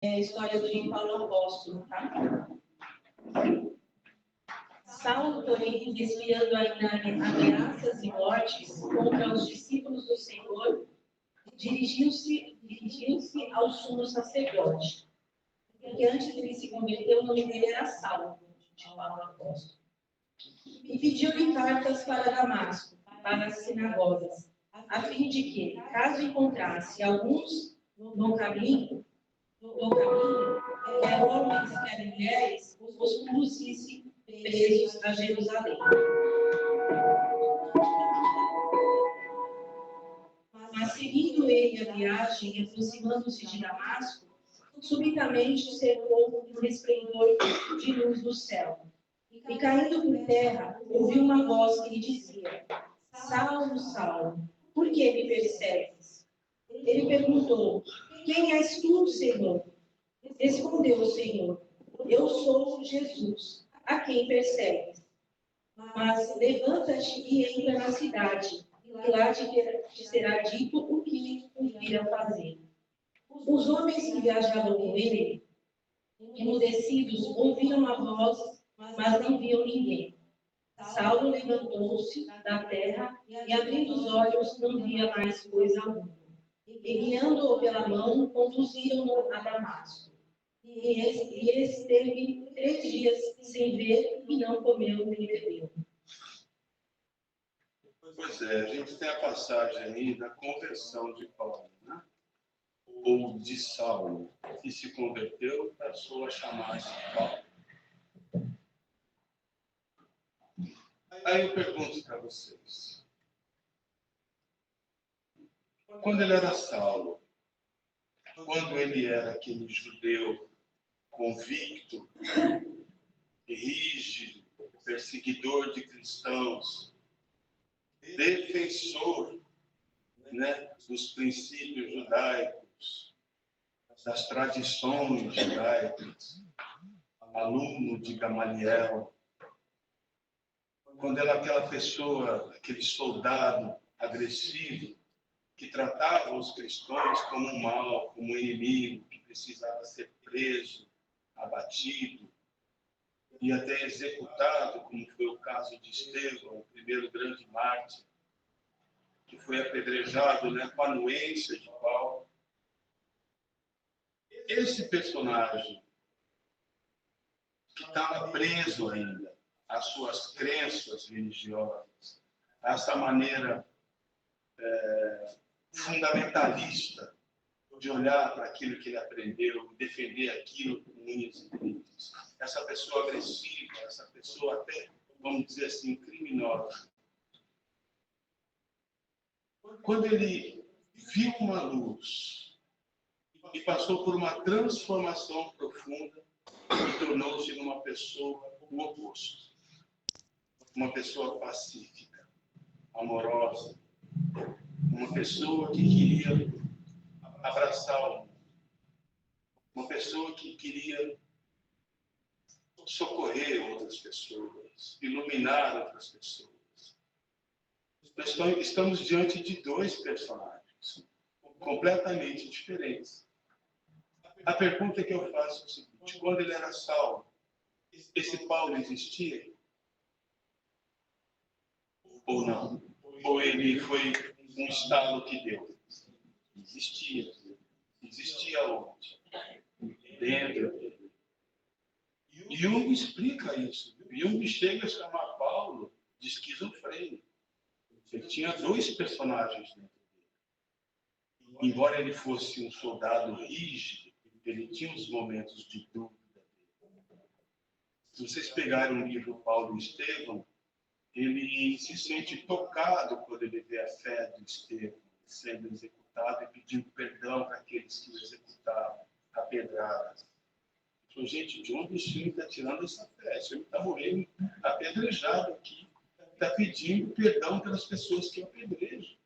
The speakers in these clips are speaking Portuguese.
a história de Paulo Apóstolo, tá? Saulo, porém, desviando ainda ameaças e mortes contra os discípulos do Senhor, dirigiu-se ao sumo sacerdote, porque antes ele se converteu, o nome dele era Saulo, de Paulo Apóstolo, e pediu-lhe cartas para Damasco, para as sinagogas, a fim de que, caso encontrasse alguns no caminho, quer homens, quer mulheres, os conduzisse presos a Jerusalém. Mas seguindo ele a viagem e aproximando-se de Damasco, subitamente o cercou um resplendor de luz do céu. E caindo por terra, ouviu uma voz que lhe dizia: Saulo, Saulo, por que me persegues? Ele perguntou: Quem és tu, Senhor? Respondeu o Senhor: Eu sou Jesus, a quem persegues. Mas levanta-te e entra na cidade, e lá te será dito o que virá fazer. Os homens que viajavam com ele, emudecidos, ouviram a voz, mas não viam ninguém. Saulo levantou-se da terra e, abrindo os olhos, não via mais coisa alguma. E, guiando-o pela mão, conduziram-no a Damasco. E esteve 3 dias sem ver e não comeu nem bebeu. Pois é, a gente tem a passagem aí da conversão de Paulo, né? Ou de Saulo, que se converteu, passou a chamar-se Paulo. Aí eu pergunto para vocês, quando ele era Saulo, quando ele era aquele judeu convicto, rígido, perseguidor de cristãos, defensor, né, dos princípios judaicos, das tradições judaicas, aluno de Gamaliel, quando era aquela pessoa, aquele soldado agressivo, que tratava os cristãos como um mal, como um inimigo, que precisava ser preso, abatido e até executado, como foi o caso de Estevão, o primeiro grande mártir, que foi apedrejado, né, com a anuência de Paulo. Esse personagem, que estava preso ainda às suas crenças religiosas, a essa maneira fundamentalista de olhar para aquilo que ele aprendeu, defender aquilo com unhas e dentes. Essa pessoa agressiva, essa pessoa até, vamos dizer assim, criminosa. Quando ele viu uma luz e passou por uma transformação profunda, e tornou-se uma pessoa o oposto. Uma pessoa pacífica, amorosa, uma pessoa que queria abraçar o mundo, uma pessoa que queria socorrer outras pessoas, iluminar outras pessoas. Nós estamos diante de 2 personagens completamente diferentes. A pergunta que eu faço é o seguinte: quando ele era Saulo, esse Paulo existia? Ou não? Ou ele foi um estalo que deu? Existia. Existia onde? Dentro dele. Jung explica isso. Jung chega a chamar Paulo de esquizofrênico. Ele tinha 2 personagens dentro dele. Embora ele fosse um soldado rígido, ele tinha os momentos de dúvida dele. Se vocês pegarem o livro Paulo e Estevão, ele se sente tocado quando ele vê a fé do Estevão sendo executado e pedindo perdão para aqueles que o executavam a pedradas. Ele falou: gente, de onde o senhor está tirando essa fé? O senhor está morrendo apedrejado aqui, está pedindo perdão pelas pessoas que apedrejam.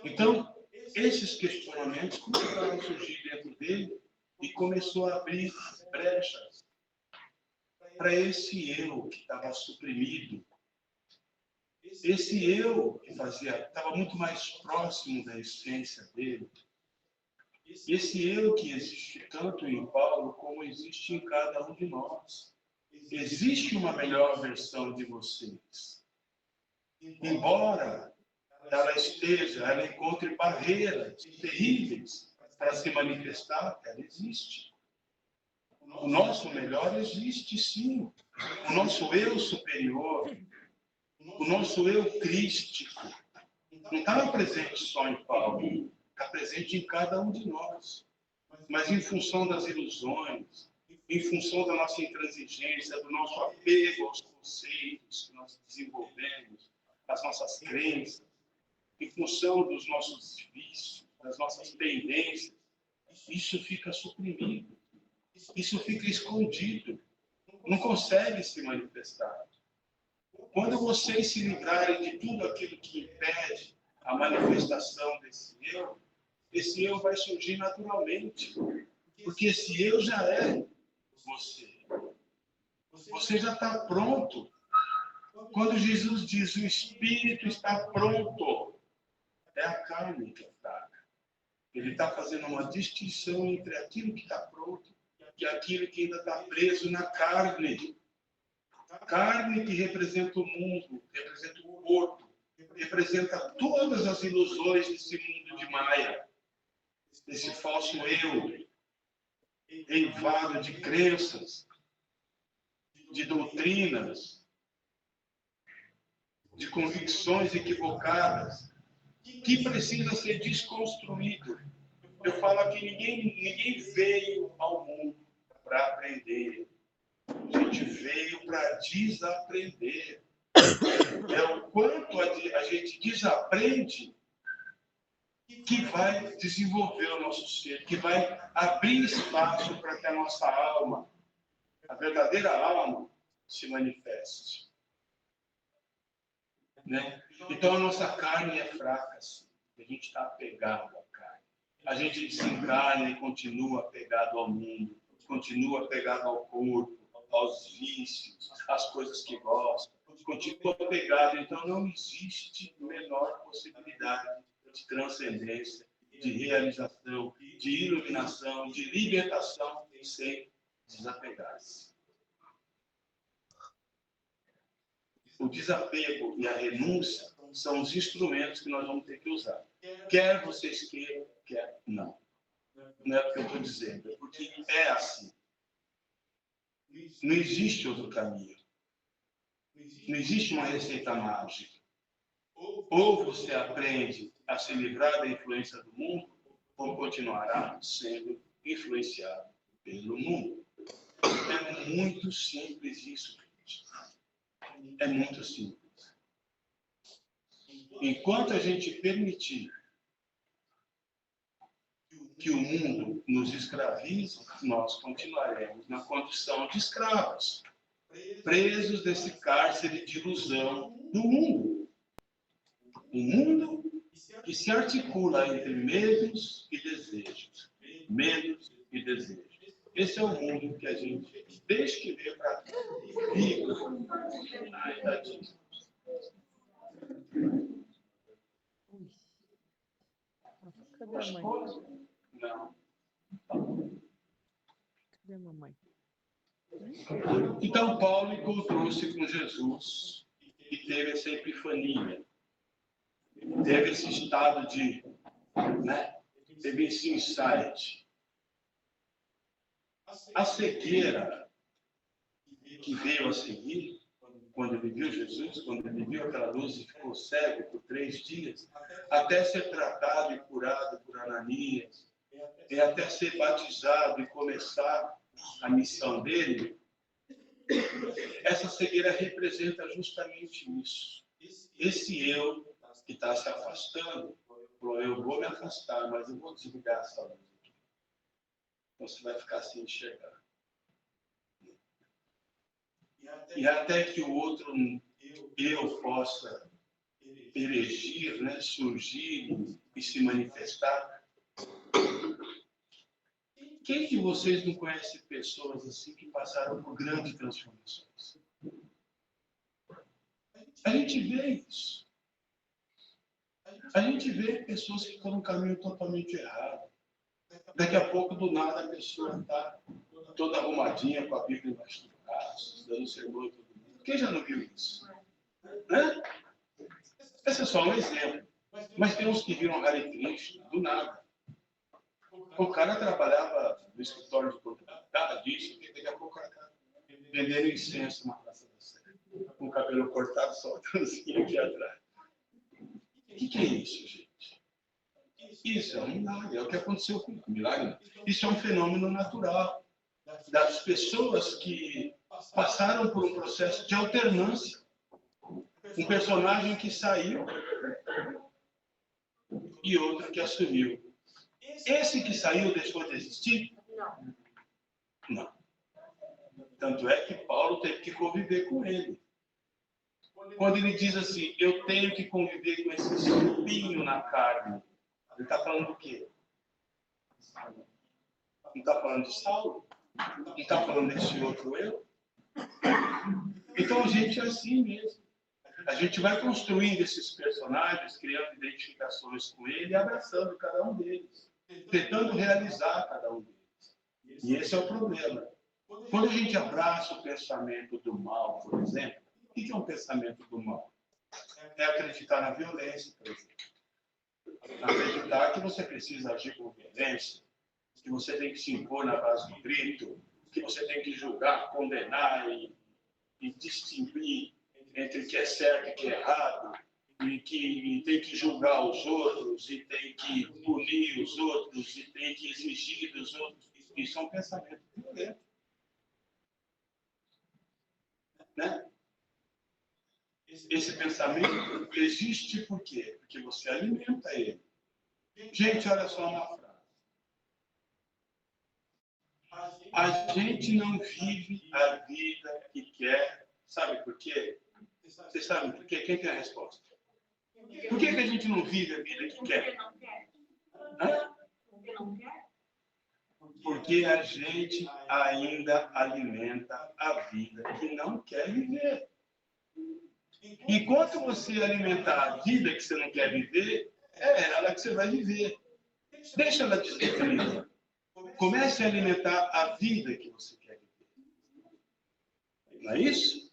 Então, esses questionamentos começaram a surgir dentro dele e começou a abrir brechas para esse eu que estava suprimido, esse eu que estava muito mais próximo da essência dele. Esse eu que existe tanto em Paulo como existe em cada um de nós. Existe uma melhor versão de vocês. Embora ela encontre barreiras terríveis para se manifestar, ela existe. O nosso melhor existe, sim. O nosso eu superior, o nosso eu crístico, não estava presente só em Paulo, está presente em cada um de nós. Mas em função das ilusões, em função da nossa intransigência, do nosso apego aos conceitos que nós desenvolvemos, às nossas crenças, em função dos nossos vícios, das nossas tendências, isso fica suprimido, isso fica escondido, não consegue se manifestar. Quando vocês se livrarem de tudo aquilo que impede a manifestação esse eu vai surgir naturalmente, porque esse eu já é você. Você já está pronto. Quando Jesus diz o Espírito está pronto, é a carne que é fraca. Ele está fazendo uma distinção entre aquilo que está pronto e aquilo que ainda está preso na carne. A carne que representa o mundo, representa o corpo, representa todas as ilusões desse mundo de Maia, desse falso eu, eivado de crenças, de doutrinas, de convicções equivocadas, que precisa ser desconstruído. Eu falo que ninguém veio ao mundo para aprender. A gente veio para desaprender. É o quanto a gente desaprende que vai desenvolver o nosso ser, que vai abrir espaço para que a nossa alma, a verdadeira alma, se manifeste. Né? Então a nossa carne é fraca, sim. A gente está apegado à carne. A gente desencarna e continua apegado ao mundo, continua apegado ao corpo, aos vícios, às coisas que gosta, continua apegado. Então não existe menor possibilidade de transcendência, de realização, de iluminação, de libertação sem desapegar-se. O desapego e a renúncia são os instrumentos que nós vamos ter que usar. Quer vocês queiram, quer não. Não é o que eu estou dizendo, é porque é assim. Não existe outro caminho. Não existe uma receita mágica. Ou você aprende a se livrar da influência do mundo, ou continuará sendo influenciado pelo mundo. É muito simples isso, gente. É muito simples. Enquanto a gente permitir que o mundo nos escravize, nós continuaremos na condição de escravos, presos desse cárcere de ilusão do mundo. Um mundo que se articula entre medos e desejos. Medos e desejos. Esse é o mundo que a gente, desde que veio para cá, vive. Ai, tadinho. Cadê a mãe? Não. Cadê a mamãe? Então, Paulo encontrou-se com Jesus e teve essa epifania. Teve esse estado de, teve esse insight. A cegueira que veio a seguir, quando ele viu Jesus, quando ele viu aquela luz e ficou cego por 3 dias, até ser tratado e curado por Ananias, e até ser batizado e começar a missão dele, essa cegueira representa justamente isso. Esse eu que está se afastando, falou, eu vou me afastar, mas eu vou desligar essa luz aqui. Você vai ficar sem enxergar. E até que o outro eu possa emergir, surgir e se manifestar. Quem de vocês não conhece pessoas assim que passaram por grandes transformações? A gente vê isso. A gente vê pessoas que estão no caminho totalmente errado. Daqui a pouco, do nada, a pessoa está toda arrumadinha, com a Bíblia embaixo do braço, dando sermão e tudo. Quem já não viu isso? Né? Esse é só um exemplo. Mas tem uns que viram Hare Krishna, do nada. O cara trabalhava no escritório de contabilidade, nada disso, e daqui a pouco o cara está vendendo incenso na Praça da Sé, com o cabelo cortado, só uma trancinha aqui atrás. O que é isso, gente? Isso é um milagre, é o que aconteceu com o milagre. Isso é um fenômeno natural das pessoas que passaram por um processo de alternância. Um personagem que saiu e outro que assumiu. Esse que saiu deixou de existir? Não. Tanto é que Paulo teve que conviver com ele. Quando ele diz assim, eu tenho que conviver com esse espinho na carne, ele está falando do quê? Não está falando de Saulo? Não está falando desse outro eu? Então a gente é assim mesmo. A gente vai construindo esses personagens, criando identificações com ele e abraçando cada um deles, tentando realizar cada um deles. E esse é o problema. Quando a gente abraça o pensamento do mal, por exemplo, o que é um pensamento do mal? É acreditar na violência, por exemplo. Acreditar que você precisa agir com violência, que você tem que se impor na base do grito, que você tem que julgar, condenar e distinguir entre o que é certo e o que é errado, e que tem que julgar os outros, e tem que punir os outros, e tem que exigir dos outros. Isso é um pensamento violento. Né? Esse pensamento existe por quê? Porque você alimenta ele. Gente, olha só uma frase. A gente não vive a vida que quer. Sabe por quê? Vocês sabem por quê? Quem tem a resposta? Por que a gente não vive a vida que quer? Hã? Porque a gente ainda alimenta a vida que não quer viver. Enquanto você alimentar a vida que você não quer viver, é ela que você vai viver. Deixa ela desdefinida. Comece a alimentar a vida que você quer viver. Não é isso?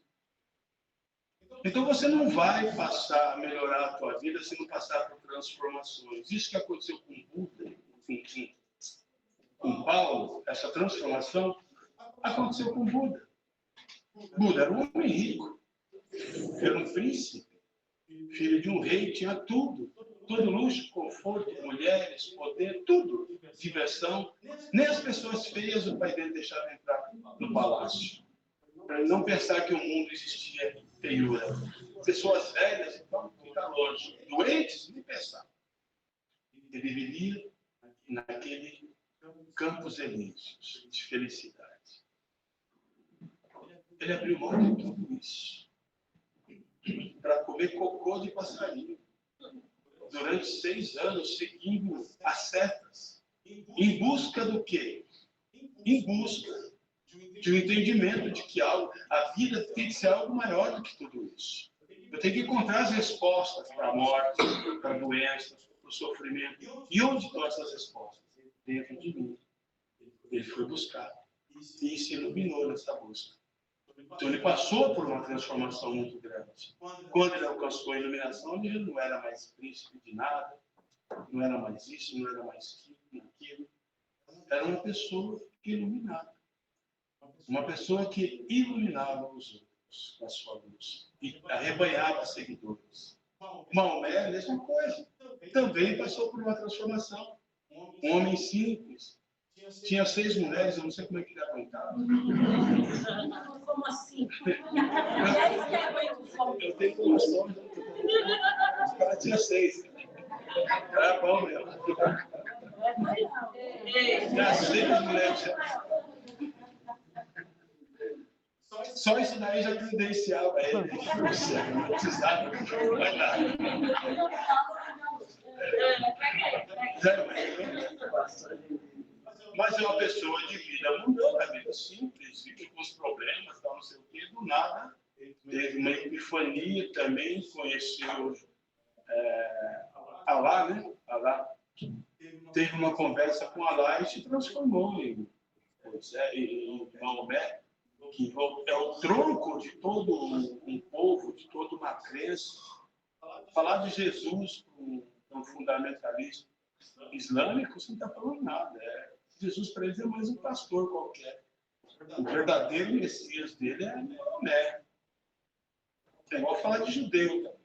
Então você não vai passar a melhorar a tua vida se não passar por transformações. Isso que aconteceu com Buda, com Paulo, essa transformação, aconteceu com Buda. Buda era um homem rico, era um príncipe, filho de um rei, tinha tudo. Todo luxo, conforto, mulheres, poder, tudo. Diversão. Nem as pessoas feias o pai dele deixava entrar no palácio. Para não pensar que o mundo existia feiura. Pessoas velhas, então, fica longe. Doentes, nem pensar. Ele vivia naquele campos elíseos de felicidade. Ele abriu mão de tudo isso para comer cocô de passarinho durante 6 anos, seguindo as setas. Em busca do quê? Em busca de um entendimento de que a vida tem que ser algo maior do que tudo isso. Eu tenho que encontrar as respostas para a morte, para a doença, para o sofrimento. E onde estão essas respostas? Dentro de mim. Ele foi buscar e se iluminou nessa busca. Então ele passou por uma transformação muito grande. Quando ele alcançou a iluminação, ele não era mais príncipe de nada, não era mais isso, não era mais aquilo. Era uma pessoa iluminada. Uma pessoa que iluminava os outros com a sua luz e arrebanhava seguidores. Maomé é a mesma coisa. Também passou por uma transformação. Um homem simples. Tinha 6 mulheres, eu não sei como é que ele aguentava. Como assim? Eu tenho informações. O cara tinha 6. Era bom mesmo. Tinha 6 mulheres. Só isso daí já credenciava ele. Não precisava mais nada. Mas é uma pessoa de vida mundana, vida simples, vive com os problemas, tal, não sei o quê, do nada. Teve uma epifania também, conheceu Alá, né? Alá. teve uma conversa com Alá e se transformou em Maomé, que é o tronco de todo um povo, de toda uma crença. Falar de Jesus para um fundamentalista islâmico, você não está falando nada. Jesus para eles é mais um pastor qualquer. O verdadeiro Messias dele é Maomé. É igual falar de judeu também.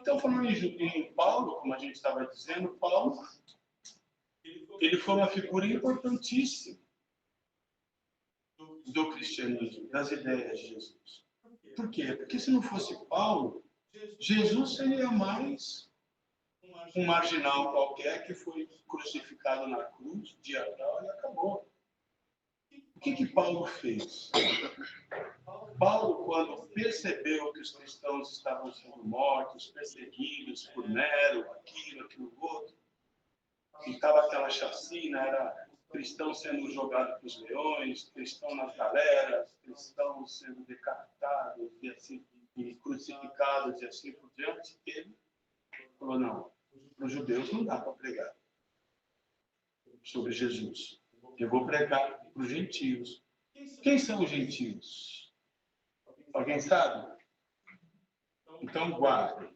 Então, falando em Paulo, como a gente estava dizendo, Paulo, ele foi uma figura importantíssima do cristianismo, das ideias de Jesus. Por quê? Porque se não fosse Paulo, Jesus seria mais um marginal qualquer que foi crucificado na cruz, diagonal, e acabou. O que Paulo fez? Paulo, quando percebeu que os cristãos estavam sendo mortos, perseguidos por Nero, aquilo outro, e estava aquela chacina, era cristão sendo jogado para os leões, cristão nas galeras, cristãos sendo decapitados e assim, e crucificados e assim por diante, ele falou, não, para os judeus não dá para pregar sobre Jesus. Eu vou pregar para os gentios. Quem são os gentios? Alguém sabe? Então guardem.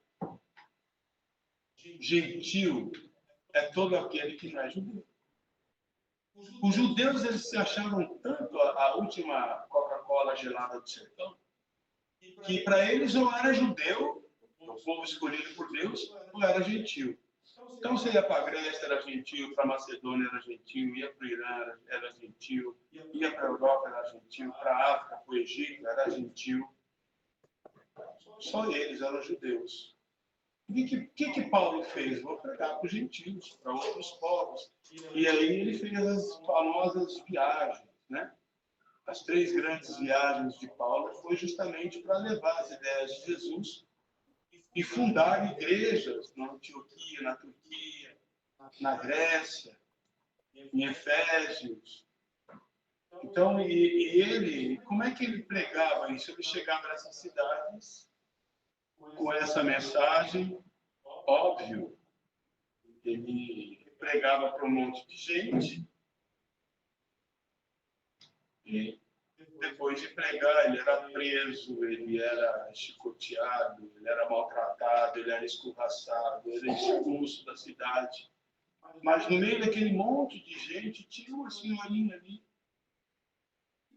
Gentio é todo aquele que não é judeu. Os judeus, eles se achavam tanto a última Coca-Cola gelada do sertão, que para eles ou era judeu, o povo escolhido por Deus, ou era gentio. Então você ia para a Grécia, era gentio, para a Macedônia era gentio, ia para o Irã, era gentio, ia para a Europa, era gentio, para a África, para o Egito, era gentio. Só eles eram judeus. O que Paulo fez? Vou pregar para os gentios, para outros povos. E aí ele fez as famosas viagens, né? As 3 grandes viagens de Paulo foi justamente para levar as ideias de Jesus e fundar igrejas na Antioquia, na Turquia, na Grécia, em Efésios. Então, e ele, como é que ele pregava isso? Ele chegava nessas cidades com essa mensagem, óbvio, ele pregava para um monte de gente e depois de pregar, ele era preso, ele era chicoteado, ele era maltratado, ele era escorraçado, ele era expulso da cidade. Mas no meio daquele monte de gente, tinha uma senhorinha ali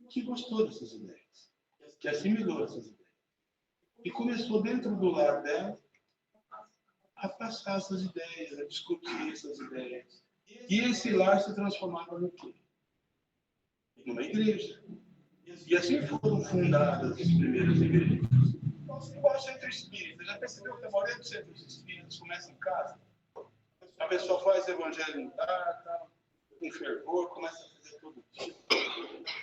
que gostou dessas ideias, que assimilou essas ideias. E começou dentro do lar dela a passar essas ideias, a discutir essas ideias. E esse lar se transformava no quê? Numa igreja. E assim foram fundadas as primeiras igrejas. Igual o centro espírita. Já percebeu que a maioria dos centros espíritas começa em casa? A pessoa faz evangelho em casa, com fervor, começa a fazer todo dia.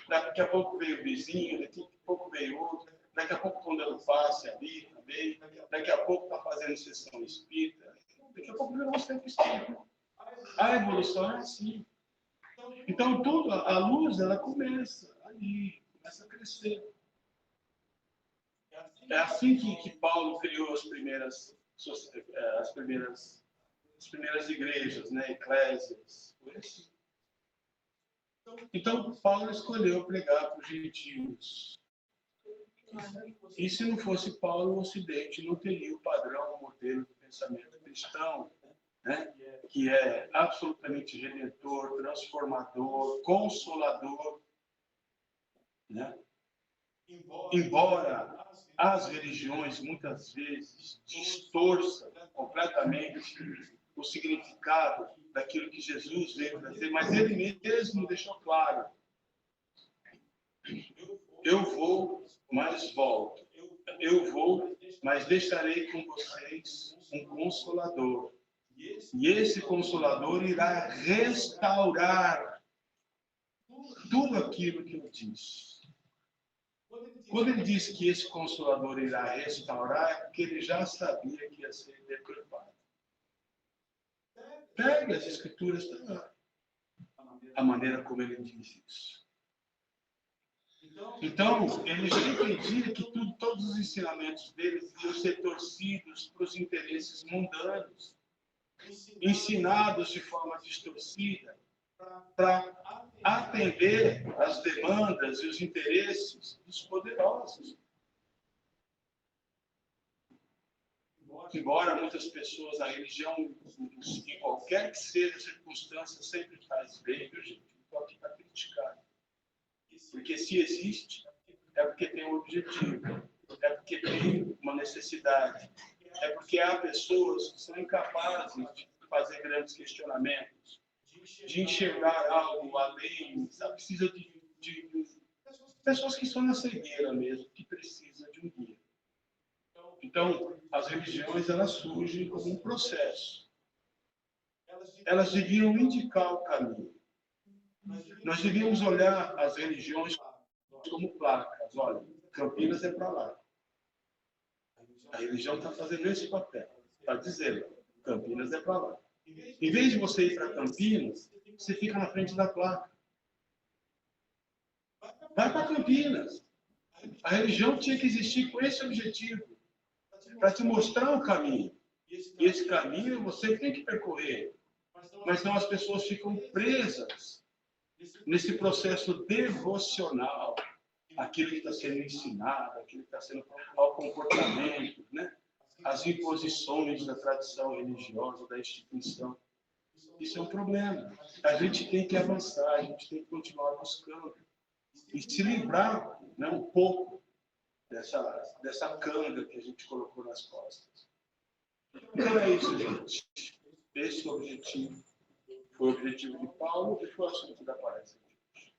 Daqui a pouco veio o vizinho, daqui a pouco veio outro. Daqui a pouco estão dando passe ali também. Daqui a pouco está fazendo sessão espírita. Daqui a pouco virou um centro espírita. A evolução é assim. Então, tudo, a luz, ela começa ali, começa a crescer. É assim que Paulo criou as primeiras igrejas, né? Eclésias. Foi assim. Então, Paulo escolheu pregar para os gentios. E se não fosse Paulo, o Ocidente não teria o padrão, o modelo do pensamento cristão, né? Que é absolutamente redentor, transformador, consolador. Né? Embora as religiões, muitas vezes, distorçam completamente o significado daquilo que Jesus veio trazer, mas ele mesmo deixou claro: eu vou, mas volto. Eu vou, mas deixarei com vocês um consolador. E esse consolador irá restaurar tudo aquilo que eu disse. Quando ele disse que esse consolador irá restaurar, é porque ele já sabia que ia ser deturpado. Pegue as escrituras, a maneira como ele diz isso. Então, ele já entendia que todos os ensinamentos deles iam ser torcidos para os interesses mundanos. ensinados de forma distorcida para atender às demandas e os interesses dos poderosos. Embora muitas pessoas, a religião, em qualquer que seja a circunstância, sempre faz bem, viu, gente? Não estou aqui para criticar. Porque se existe, é porque tem um objetivo, é porque tem uma necessidade, é porque há pessoas que são incapazes de fazer grandes questionamentos, de enxergar algo além, sabe? Precisa de pessoas que estão na cegueira mesmo, que precisam de um guia. Então, as religiões, elas surgem como um processo. Elas deviam indicar o caminho. Nós devíamos olhar as religiões como placas. Olha, Campinas é para lá. A religião está fazendo esse papel. Está dizendo, Campinas é para lá. Em vez de você ir para Campinas, você fica na frente da placa. Vai para Campinas. A religião tinha que existir com esse objetivo. Para te mostrar o caminho. E esse caminho você tem que percorrer. Mas não, as pessoas ficam presas nesse processo devocional, aquilo que está sendo ensinado, aquilo que está sendo ao comportamento, né? As imposições da tradição religiosa, da instituição. Isso é um problema. A gente tem que avançar, a gente tem que continuar buscando e se livrar, né, um pouco dessa canga que a gente colocou nas costas. Então é isso, gente. Esse é o objetivo. Foi o objetivo de Paulo e foi o assunto da palestra de hoje.